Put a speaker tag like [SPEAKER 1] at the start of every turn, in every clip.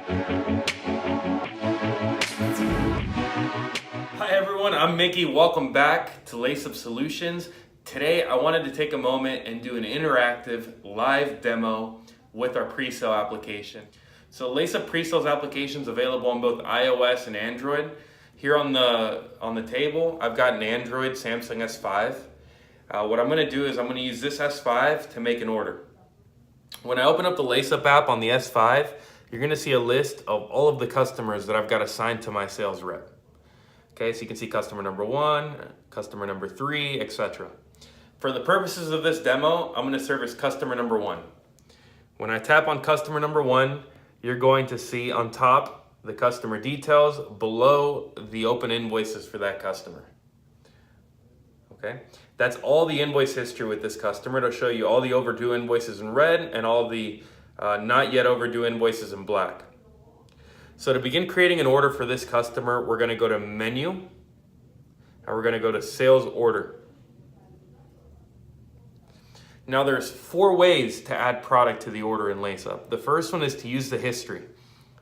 [SPEAKER 1] Hi everyone, I'm Mickey. Welcome back to LaceUp Solutions. Today I wanted to take a moment and do an interactive live demo with our PreSale application. So LaceUp PreSales application is available on both iOS and Android. Here on the table, I've got an Android Samsung S5. What I'm going to do is I'm going to use this S5 to make an order. When I open up the LaceUp app on the S5, you're going to see a list of all of the customers that I've got assigned to my sales rep. Okay, so you can see customer number 1, customer number 3, etc. For the purposes of this demo, I'm going to serve as customer number 1. When I tap on customer number 1, you're going to see on top the customer details, below the open invoices for that customer. Okay, that's all the invoice history with this customer. It'll show you all the overdue invoices in red and all the not yet overdue invoices in black. So to begin creating an order for this customer, we're going to go to Menu, and we're going to go to Sales Order. Now there's 4 ways to add product to the order in LaceUp. The first one is to use the history.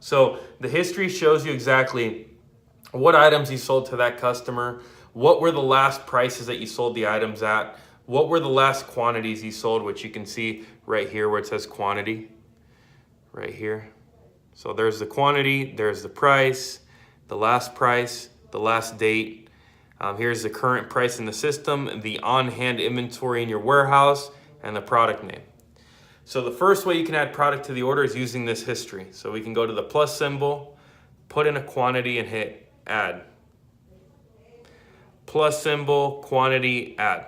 [SPEAKER 1] So the history shows you exactly what items you sold to that customer, what were the last prices that you sold the items at, what were the last quantities you sold, which you can see right here where it says quantity, right here. So there's the quantity, there's the price, the last date. Here's the current price in the system, the on-hand inventory in your warehouse, and the product name. So the first way you can add product to the order is using this history. So we can go to the plus symbol, put in a quantity, and hit add. Plus symbol, quantity, add.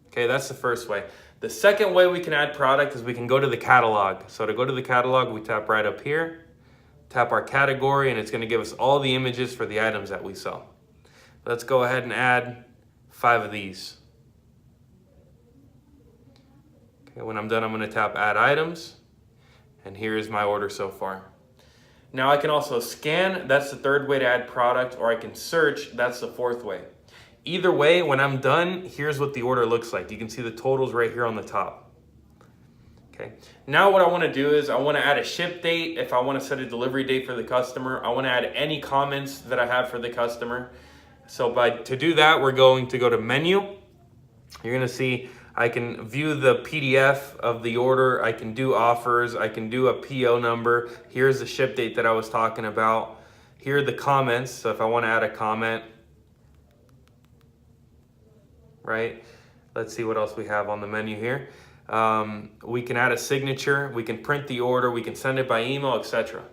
[SPEAKER 1] Okay, that's the first way. The second way we can add product is we can go to the catalog. So to go to the catalog, we tap right up here, tap our category, and it's going to give us all the images for the items that we sell. Let's go ahead and add 5 of these. Okay, when I'm done, I'm going to tap add items, and here's my order so far. Now I can also scan, that's the third way to add product, or I can search, that's the fourth way. Either way, when I'm done, here's what the order looks like. You can see the totals right here on the top. Okay. Now what I want to do is I want to add a ship date. If I want to set a delivery date for the customer, I want to add any comments that I have for the customer. So to do that, we're going to go to Menu. You're going to see I can view the PDF of the order. I can do offers. I can do a PO number. Here's the ship date that I was talking about. Here are the comments. So if I want to add a comment, right? Let's see what else we have on the menu here. We can add a signature. We can print the order. We can send it by email, etc.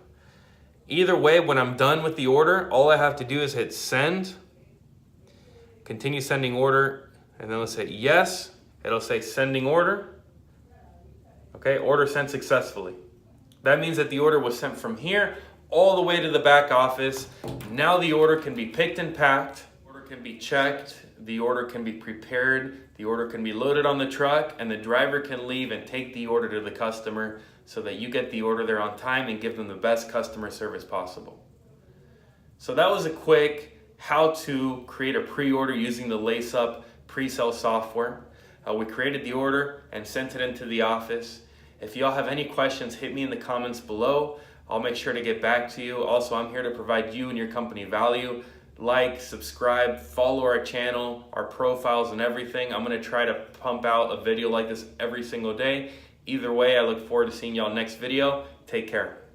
[SPEAKER 1] Either way, when I'm done with the order, all I have to do is hit send, continue sending order, and then let's say yes. It'll say sending order. Okay, order sent successfully. That means that the order was sent from here all the way to the back office. Now the order can be picked and packed. The order can be checked. The order can be prepared. The order can be loaded on the truck, and the driver can leave and take the order to the customer so that you get the order there on time and give them the best customer service possible. So that was a quick how to create a pre-order using the LaceUp PreSale software. We created the order and sent it into the office. If y'all have any questions, hit me in the comments below. I'll make sure to get back to you. Also, I'm here to provide you and your company value. Like, subscribe, follow our channel, our profiles and everything. I'm going to try to pump out a video like this every single day. Either way, I look forward to seeing y'all next video. Take care.